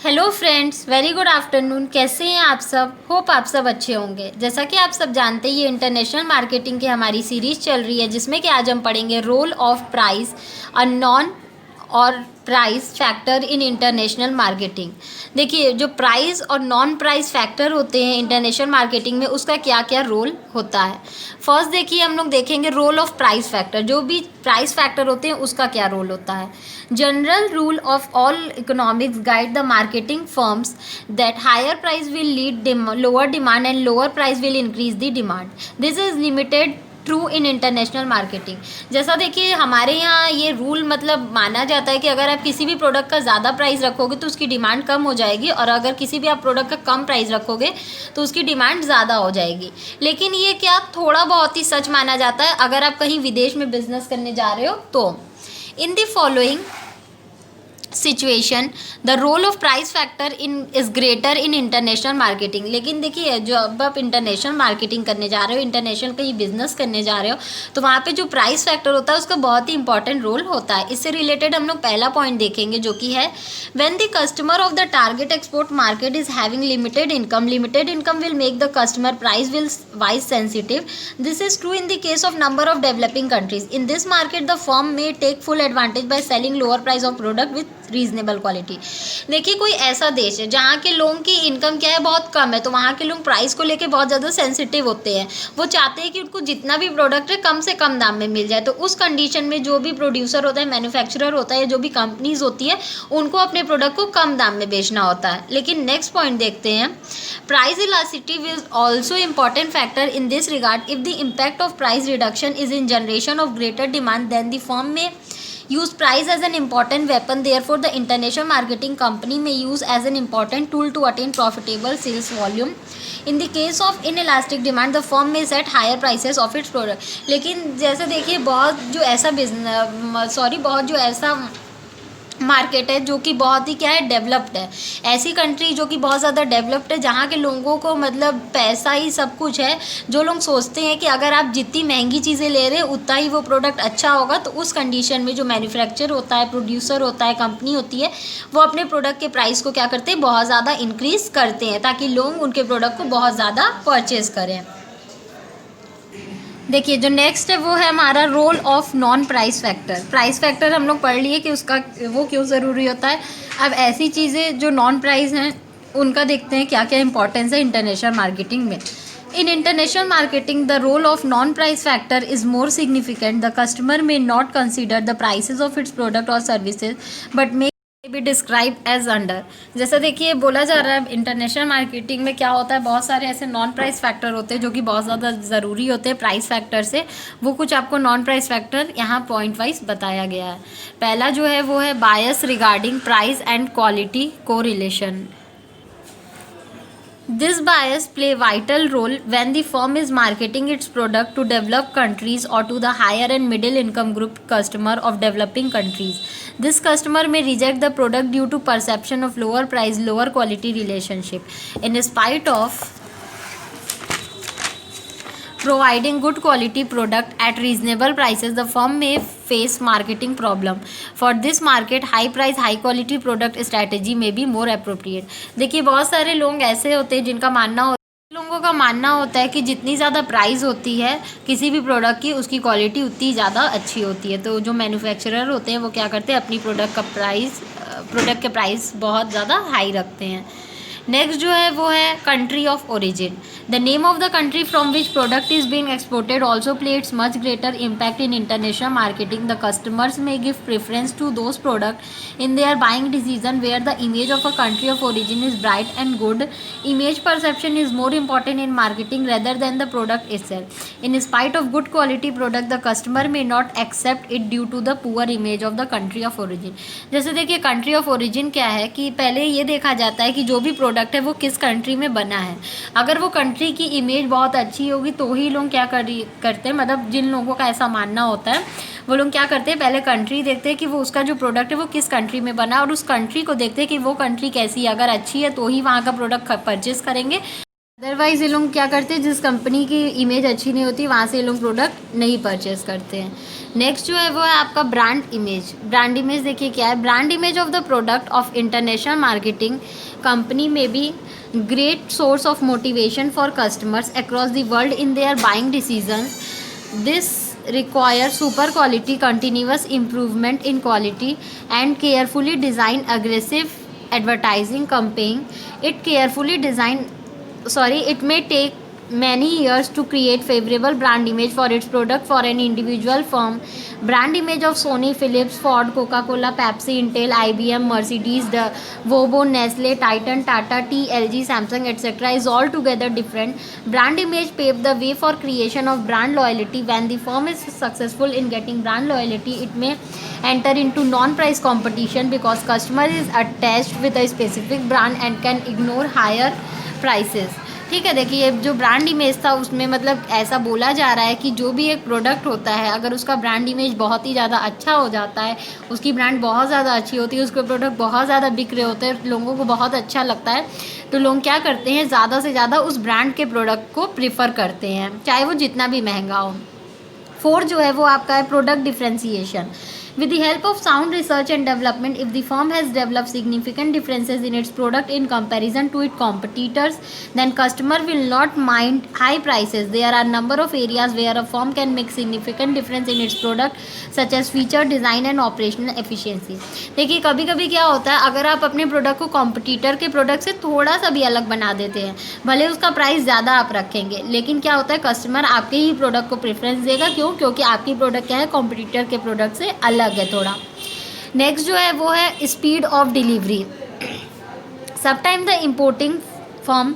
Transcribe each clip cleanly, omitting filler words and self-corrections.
Hello friends, very good afternoon. कैसे हैं आप सब? होप आप सब अच्छे होंगे। जैसा कि आप सब जानते हैं, ये इंटरनेशनल मार्केटिंग की हमारी सीरीज़ चल रही है, जिसमें कि आज हम पढ़ेंगे role of price a non और price factor in international marketing. देखिए, जो प्राइस और नॉन प्राइस फैक्टर होते हैं इंटरनेशनल मार्केटिंग में, उसका क्या क्या रोल होता है। फर्स्ट देखिए, हम लोग देखेंगे रोल ऑफ प्राइस फैक्टर। जो भी प्राइस फैक्टर होते हैं उसका क्या रोल होता है। General rule of all economics guide the marketing firms that higher price will lead lower demand and lower price will increase the demand. This is limited true in international marketing. जैसा देखिए, हमारे यहाँ ये rule मतलब माना जाता है कि अगर आप किसी भी प्रोडक्ट का ज़्यादा प्राइस रखोगे तो उसकी डिमांड कम हो जाएगी, और अगर किसी भी आप प्रोडक्ट का कम प्राइस रखोगे तो उसकी डिमांड ज़्यादा हो जाएगी। लेकिन ये क्या थोड़ा बहुत ही सच माना जाता है अगर आप कहीं विदेश में बिजनेस करने जा रहे हो तो। In the following situation the role of price factor in is greater in international marketing. लेकिन देखिए, जो अब आप इंटरनेशनल मार्केटिंग करने जा रहे हो, इंटरनेशनल कहीं बिजनेस करने जा रहे हो, तो वहाँ पे जो प्राइस फैक्टर होता है उसका बहुत ही इंपॉर्टेंट रोल होता है। इससे रिलेटेड हम लोग पहला पॉइंट देखेंगे, जो कि है when the customer of the target export market is having limited income will make the customer price will wise sensitive. This is true in the case of number of developing countries. In this market the firm may take full advantage by selling lower price of product with reasonable quality. देखिए, कोई ऐसा देश है जहाँ के लोगों की income क्या है, बहुत कम है, तो वहाँ के लोग प्राइस को लेके बहुत ज़्यादा सेंसिटिव होते हैं। वो चाहते हैं कि उनको जितना भी प्रोडक्ट है कम से कम दाम में मिल जाए। तो उस कंडीशन में जो भी प्रोड्यूसर होता है, मैन्युफैक्चरर होता है, जो भी कंपनीज होती है, उनको अपने प्रोडक्ट को कम दाम में बेचना होता है। लेकिन नेक्स्ट पॉइंट देखते हैं, price elasticity is also important factor in this regard. If the impact of price reduction is in generation of greater demand then the firm may use price as an important weapon. Therefore the international marketing company may use as an important tool to attain profitable sales volume. In the case of inelastic demand, the firm may set higher prices of its product. लेकिन जैसे देखिए, बहुत जो ऐसा market है जो कि बहुत ही क्या है, डेवलप्ड है। ऐसी कंट्री जो कि बहुत ज़्यादा डेवलप्ड है, जहाँ के लोगों को मतलब पैसा ही सब कुछ है, जो लोग सोचते हैं कि अगर आप जितनी महंगी चीज़ें ले रहे हैं उतना ही वो प्रोडक्ट अच्छा होगा। तो उस कंडीशन में जो मैन्युफैक्चर होता है, प्रोड्यूसर होता है, कंपनी होती है, वो अपने प्रोडक्ट के प्राइस को क्या करते हैं, बहुत ज़्यादा इंक्रीज़ करते हैं, ताकि लोग उनके प्रोडक्ट को बहुत ज़्यादा परचेज़ करें। देखिए, जो नेक्स्ट है वो है हमारा role of non price factor. Price factor हम लोग पढ़ लिए कि उसका वो क्यों ज़रूरी होता है। अब ऐसी चीज़ें जो नॉन प्राइस हैं उनका देखते हैं क्या क्या इंपॉर्टेंस है इंटरनेशनल मार्केटिंग में। In international marketing, the role of non-price factor is more significant. The customer may not consider the prices of its product or services, but may be described as under। जैसा देखिए, बोला जा रहा है international marketing में क्या होता है, बहुत सारे ऐसे नॉन प्राइस फैक्टर होते हैं जो कि बहुत ज़्यादा ज़रूरी होते हैं प्राइस फैक्टर से। वो कुछ आपको नॉन प्राइस फैक्टर यहाँ पॉइंट वाइज बताया गया है। पहला जो है वो है bias regarding price and quality correlation. This bias play vital role when the firm is marketing its product to developed countries or to the higher and middle income group customer of developing countries. This customer may reject the product due to perception of lower price, lower quality relationship. In spite of providing good quality product at reasonable prices, the firm may face marketing problem. For this market, high price high quality product strategy may be more appropriate. देखिए, बहुत सारे लोग ऐसे होते हैं जिनका लोगों का मानना होता है कि जितनी ज़्यादा प्राइस होती है किसी भी प्रोडक्ट की, उसकी क्वालिटी उतनी ज़्यादा अच्छी होती है। तो जो मैन्युफैक्चरर होते हैं वो क्या करते हैं, अपनी प्रोडक्ट के प्राइस बहुत ज़्यादा हाई रखते हैं। नेक्स्ट जो है वो है country of origin. The name of the country from which product is being exported also plays much greater impact in international marketing. The customers may give preference to those product in their buying decision where the image of a country of origin is bright and good. Image perception is more important in marketing rather than the product itself. In spite of good quality product, the customer may not accept it due to the poor image of the country of origin. जैसे देखिए, country of origin क्या है कि पहले ये देखा जाता है कि जो भी प्रोडक्ट है वो किस कंट्री में बना है। अगर वो कंट्री की इमेज बहुत अच्छी होगी तो ही लोग क्या करते हैं, मतलब जिन लोगों का ऐसा मानना होता है वो लोग क्या करते हैं, पहले कंट्री देखते हैं कि वो उसका जो प्रोडक्ट है वो किस कंट्री में बना है, और उस कंट्री को देखते हैं कि वो कंट्री कैसी है। अगर अच्छी है तो ही वहाँ का प्रोडक्ट परचेज करेंगे, अदरवाइज़ ये लोग क्या करते हैं, जिस कंपनी की इमेज अच्छी नहीं होती वहाँ से ये लोग प्रोडक्ट नहीं परचेज करते हैं। नेक्स्ट जो है वो है आपका ब्रांड इमेज। ब्रांड इमेज देखिए क्या है, brand image of the product of international marketing company में B great source of motivation for customers across the world in their buying decisions. This requires super quality continuous improvement in quality and carefully designed aggressive advertising campaign. It may take many years to create favorable brand image for its product for an individual firm. Brand image of Sony, Philips, Ford, Coca-Cola, Pepsi, Intel, IBM, Mercedes, Volvo, Nestle, Titan, Tata Tea, LG, Samsung, etc. is altogether different. Brand image paved the way for creation of brand loyalty. When the firm is successful in getting brand loyalty, it may enter into non-price competition because customer is attached with a specific brand and can ignore higher prices. ठीक है, देखिए जो brand image था उसमें मतलब ऐसा बोला जा रहा है कि जो भी एक प्रोडक्ट होता है अगर उसका ब्रांड इमेज बहुत ही ज़्यादा अच्छा हो जाता है, उसकी ब्रांड बहुत ज़्यादा अच्छी होती है, उसके प्रोडक्ट बहुत ज़्यादा बिक रहे होते हैं, लोगों को बहुत अच्छा लगता है, तो लोग क्या करते हैं, ज़्यादा से ज़्यादा उस ब्रांड के प्रोडक्ट को प्रीफर करते हैं, चाहे वो जितना भी महंगा हो। 4 जो है वो आपका है product differentiation. With the help of sound research and development, if the firm has developed significant differences in its product in comparison to its competitors, then customer will not mind high prices. There are a number of areas where a firm can make significant difference in its product, such as feature, design and operational efficiency. देखिए कभी कभी क्या होता है, अगर आप अपने product को कॉम्पिटिटर के प्रोडक्ट से थोड़ा सा भी अलग बना देते हैं, भले उसका प्राइस ज़्यादा आप रखेंगे, लेकिन क्या होता है कस्टमर आपके ही प्रोडक्ट को प्रेफरेंस देगा। क्यों? क्योंकि आपकी प्रोडक्ट क्या है, कॉम्पिटिटर के प्रोडक्ट से अलग है थोड़ा। नेक्स्ट जो है वो है speed of delivery. Sometime the importing firm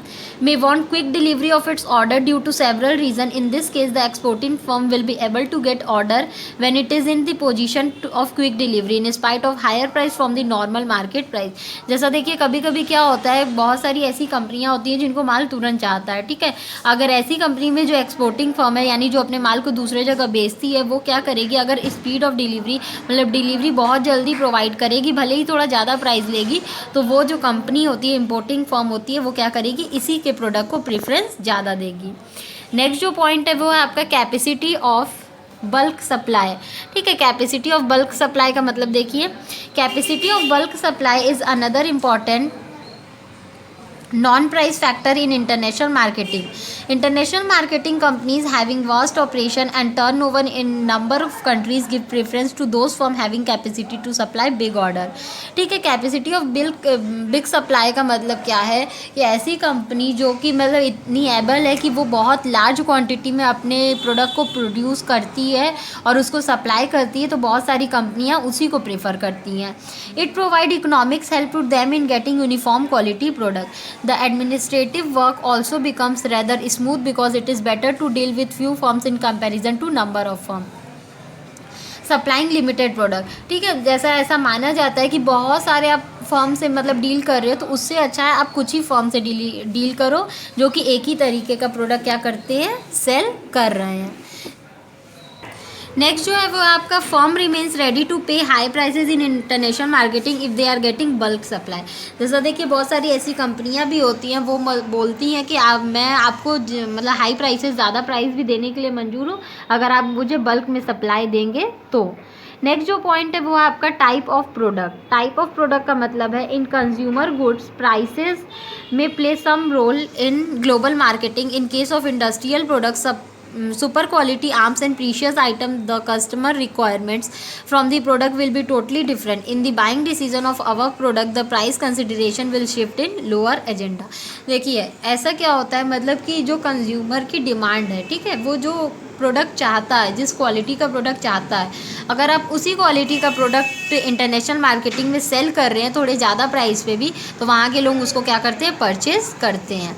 may want quick delivery of its order due to several reasons. In this case, the exporting firm will be able to get order when it is in the position of quick delivery in spite of higher price from the normal market price. जैसा देखिए कभी कभी क्या होता है, बहुत सारी ऐसी कंपनियां होती हैं जिनको माल तुरंत चाहता है, ठीक है। अगर ऐसी कंपनी में जो एक्सपोर्टिंग फर्म है यानी जो अपने माल को दूसरे जगह बेचती है, वो क्या करेगी, अगर स्पीड ऑफ डिलीवरी मतलब डिलीवरी बहुत जल्दी प्रोवाइड करेगी, भले ही थोड़ा ज़्यादा प्राइस लेगी, तो वो जो कंपनी होती है, इम्पोर्टिंग फर्म होती है, वो क्या करेगी, इसी के प्रोडक्ट को प्रेफरेंस ज़्यादा देगी। नेक्स्ट जो पॉइंट है वो है आपका कैपेसिटी ऑफ बल्क सप्लाई। ठीक है, कैपेसिटी ऑफ बल्क सप्लाई का मतलब देखिए, capacity of bulk supply is another important non-price factor in international marketing. International marketing companies having vast operation and turnover in number of countries give preference to those firm having capacity to supply big order. ठीक है, capacity of big supply का मतलब क्या है कि ऐसी company जो कि मतलब इतनी एबल है कि वो बहुत लार्ज क्वांटिटी में अपने प्रोडक्ट को प्रोड्यूस करती है और उसको सप्लाई करती है, तो बहुत सारी कंपनियां उसी को प्रेफर करती हैं। It provide economics help to them in getting uniform quality product. The administrative work also becomes rather smooth because it is better to deal with few firms in comparison to number of firms. Supplying limited product, ठीक है, जैसा ऐसा माना जाता है कि बहुत सारे आप फर्म से मतलब डील कर रहे हो, तो उससे अच्छा है आप कुछ ही फर्म से डील करो जो कि एक ही तरीके का प्रोडक्ट क्या करते हैं, सेल कर रहे हैं। नेक्स्ट जो है वो आपका firm remains ready to pay high prices in international marketing if they are getting bulk supply. जैसा देखिए बहुत सारी ऐसी कंपनियां भी होती हैं, वो बोलती हैं कि मैं आपको मतलब हाई प्राइसेस ज़्यादा प्राइस भी देने के लिए मंजूर हूँ अगर आप मुझे बल्क में सप्लाई देंगे तो। नेक्स्ट जो पॉइंट है वो है आपका type of product. Type of product का मतलब है in consumer goods prices may play some role in global marketing. In case of industrial products super quality arms and precious item, the customer requirements from the product will be totally different. In the buying decision of our product, the price consideration will shift in lower agenda. देखिए ऐसा क्या होता है, मतलब कि जो consumer की demand है, ठीक है, वो जो प्रोडक्ट चाहता है, जिस क्वालिटी का प्रोडक्ट चाहता है, अगर आप उसी क्वालिटी का प्रोडक्ट इंटरनेशनल मार्केटिंग में सेल कर रहे हैं थोड़े ज़्यादा प्राइस पे भी, तो वहाँ के लोग उसको क्या करते हैं, परचेज करते हैं।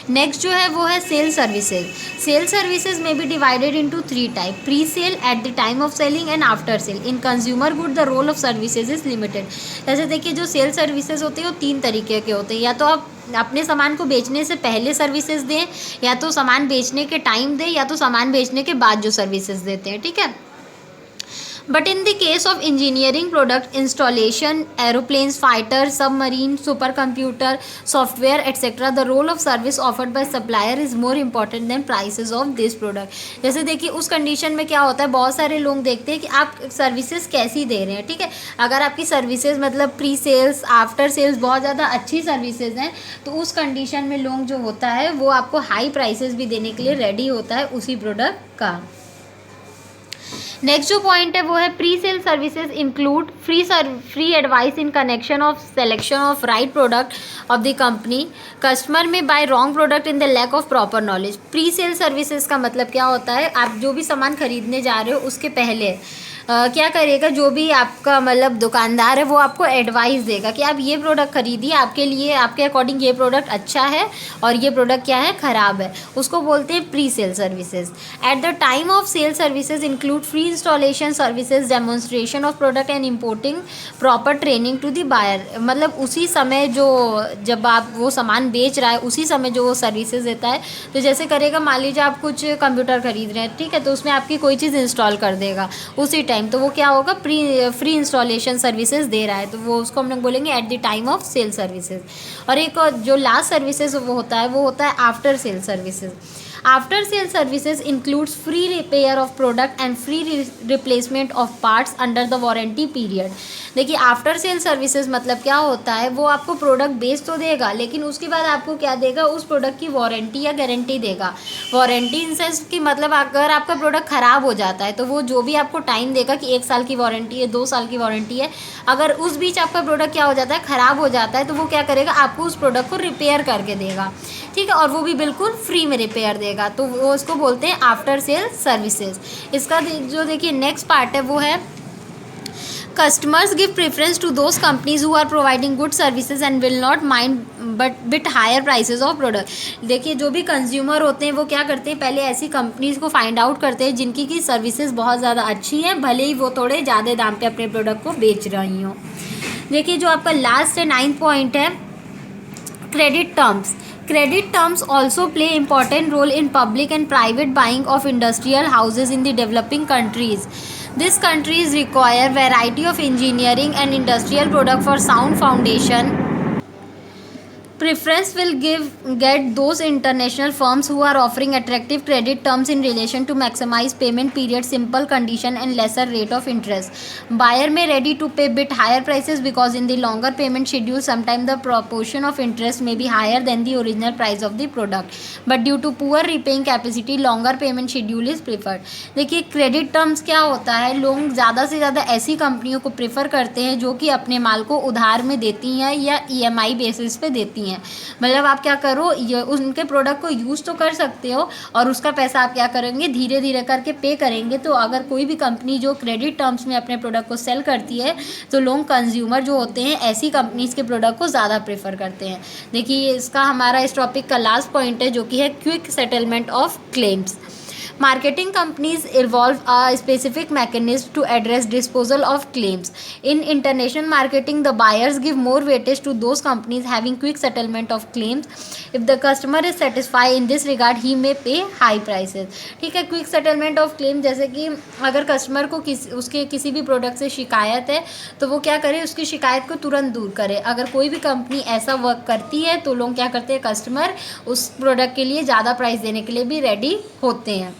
नेक्स्ट जो है वो है sale services. Sale services may be divided into 3 type, pre sale, at the time of selling and after sale. In consumer good the role of services is limited. जैसे देखिए जो सेल सर्विसेज होते हैं वो 3 तरीके के होते हैं, या तो आप अपने सामान को बेचने से पहले सर्विसेज दें, या तो सामान बेचने के टाइम दें, या तो सामान बेचने के बाद जो सर्विसेज देते हैं, ठीक है। But in the case of engineering product installation, aeroplanes, fighter, submarine, supercomputer, software, etc., the role of service offered by supplier is more important than prices of this product. जैसे देखिए उस कंडीशन में क्या होता है, बहुत सारे लोग देखते हैं कि आप सर्विसेज कैसी दे रहे हैं, ठीक है। अगर आपकी सर्विसेज मतलब प्री सेल्स, आफ्टर सेल्स बहुत ज़्यादा अच्छी सर्विसेज हैं, तो उस कंडीशन में लोग जो होता है वो आपको हाई प्राइसेस भी देने के लिए रेडी होता है उसी प्रोडक्ट का। नेक्स्ट जो पॉइंट है वो है pre sale services include free advice in connection of selection of right product of the company. Customer may buy wrong product in the lack of proper knowledge. Pre sale services का मतलब क्या होता है, आप जो भी सामान खरीदने जा रहे हो उसके पहले क्या करेगा, जो भी आपका मतलब दुकानदार है वो आपको एडवाइस देगा कि आप ये प्रोडक्ट खरीदिए, आपके लिए आपके अकॉर्डिंग ये प्रोडक्ट अच्छा है और ये प्रोडक्ट क्या है, ख़राब है। उसको बोलते हैं pre sale services. At the time of sale services include free installation services, demonstration of product and importing proper training to the buyer. मतलब उसी समय जो जब आप वो सामान बेच रहा है उसी समय जो वो सर्विसेज देता है। तो जैसे करेगा, मान लीजिए आप कुछ कंप्यूटर खरीद रहे हैं, ठीक है, तो उसमें आपकी कोई चीज़ इंस्टॉल कर देगा उसी टाइम, तो वो क्या होगा, फ्री इंस्टॉलेशन सर्विसेज दे रहा है, तो वो उसको हम लोग बोलेंगे eight the time of sale services. और एक जो लास्ट सर्विसेज वो होता है after sale services. After sale services includes free repair of product and free replacement of parts under the warranty period. देखिए आफ्टर सेल सर्विसेज मतलब क्या होता है, वो आपको प्रोडक्ट बेच तो देगा लेकिन उसके बाद आपको क्या देगा, उस प्रोडक्ट की वारंटी या गारंटी देगा। वारंटी इन सेंस कि मतलब अगर आपका प्रोडक्ट ख़राब हो जाता है तो वो जो भी आपको टाइम देगा कि 1 साल की वारंटी है, 2 साल की वारंटी है, अगर उस बीच आपका प्रोडक्ट क्या हो जाता है, ख़राब हो जाता है, तो वो क्या करेगा, आपको उस प्रोडक्ट को रिपेयर करके देगा, ठीक है, और वो भी बिल्कुल फ्री में रिपेयर देगा। तो वो इसको बोलते हैं आफ्टर सेल सर्विसेज। इसका जो देखिए नेक्स्ट पार्ट है वो है customers give preference to those companies who are providing good services and will not mind bit higher prices of product. देखिए जो भी कंज्यूमर होते हैं वो क्या करते हैं, पहले ऐसी कंपनीज को फाइंड आउट करते हैं जिनकी की सर्विसेज बहुत ज़्यादा अच्छी हैं, भले ही वो थोड़े ज़्यादा दाम पे अपने प्रोडक्ट को बेच रही हों। देखिए जो आपका लास्ट है 9th पॉइंट है credit terms. Credit terms also play important role in public and private buying of industrial houses in the developing countries. These countries require variety of engineering and industrial product for sound foundation. Preference will get those international firms who are offering attractive credit terms in relation to maximize payment period, simple condition and lesser rate of interest. Buyer may ready to pay bit higher prices because in the longer payment schedule sometimes the proportion of interest may be higher than the original price of the product, but due to poor repaying capacity longer payment schedule is preferred. देखिए credit terms क्या होता है, लोग ज़्यादा से ज़्यादा ऐसी कंपनियों को प्रेफर करते हैं जो कि अपने माल को उधार में देती हैं या EMI बेसिस पे देती हैं। मतलब आप क्या करो, ये उनके प्रोडक्ट को यूज़ तो कर सकते हो और उसका पैसा आप क्या करेंगे, धीरे धीरे करके पे करेंगे। तो अगर कोई भी कंपनी जो क्रेडिट टर्म्स में अपने प्रोडक्ट को सेल करती है तो लोग कंज्यूमर जो होते हैं ऐसी कंपनीज के प्रोडक्ट को ज़्यादा प्रेफर करते हैं। देखिए इसका हमारा इस टॉपिक का लास्ट पॉइंट है जो कि है quick settlement of claims. Marketing companies evolve a specific mechanism to address disposal of claims. In international marketing, the buyers give more weightage to those companies having quick settlement of claims. If the customer is satisfied in this regard, he may pay high prices. ठीक है, quick settlement of claim जैसे कि अगर customer को उसके किसी भी product से शिकायत है तो वो क्या करे, उसकी शिकायत को तुरंत दूर करे। अगर कोई भी कंपनी ऐसा वर्क करती है तो लोग क्या करते हैं, कस्टमर उस प्रोडक्ट के लिए ज़्यादा प्राइस देने के लिए भी रेडी होते हैं।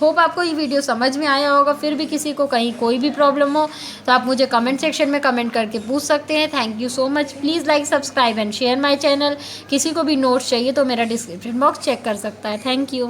होप आपको ये वीडियो समझ में आया होगा। फिर भी किसी को कहीं कोई भी प्रॉब्लम हो तो आप मुझे कमेंट सेक्शन में कमेंट करके पूछ सकते हैं। Thank you so much. Please like, subscribe and share my channel. किसी को भी नोट्स चाहिए तो मेरा डिस्क्रिप्शन बॉक्स चेक कर सकता है। Thank you.